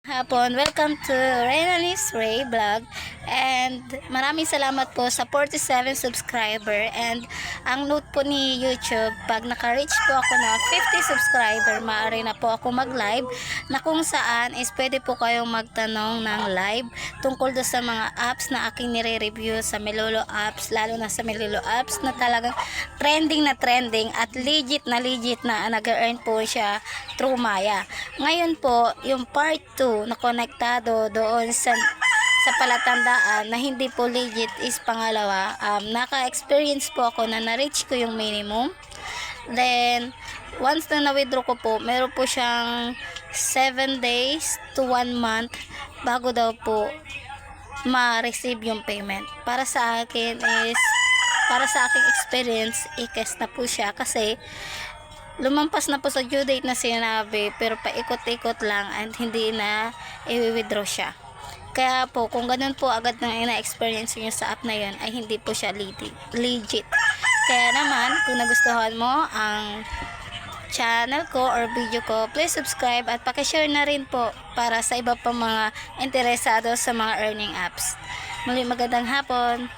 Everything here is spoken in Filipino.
Hapon, welcome to Renalis Ray Vlog and maraming salamat po sa 47 subscriber and ang note po ni YouTube pag naka-reach po ako na 50 subscriber maaari na po ako mag-live na kung saan is pwede po kayong magtanong ng live tungkol do sa mga apps na aking nire-review sa Melolo apps, lalo na sa Melolo apps na talagang trending at legit na nag-earn po siya through Maya. Ngayon po, yung part 2 na konektado doon sa palatandaan na hindi po legit is pangalawa. Naka-experience po ako na na-reach ko yung minimum. Then, once na na-withdraw ko po, meron po siyang 7 days to 1 month bago daw po ma-receive yung payment. Para sa akin is, para sa aking experience, ikes na po siya kasi lumampas na po sa due date na sinabi pero paikot-ikot lang and hindi na i-withdraw siya. Kaya po kung ganun po agad na ina-experience nyo sa app na yun ay hindi po siya legit. Kaya naman kung nagustuhan mo ang channel ko or video ko, please subscribe at pakishare na rin po para sa iba pa mga interesado sa mga earning apps. Muli magandang hapon.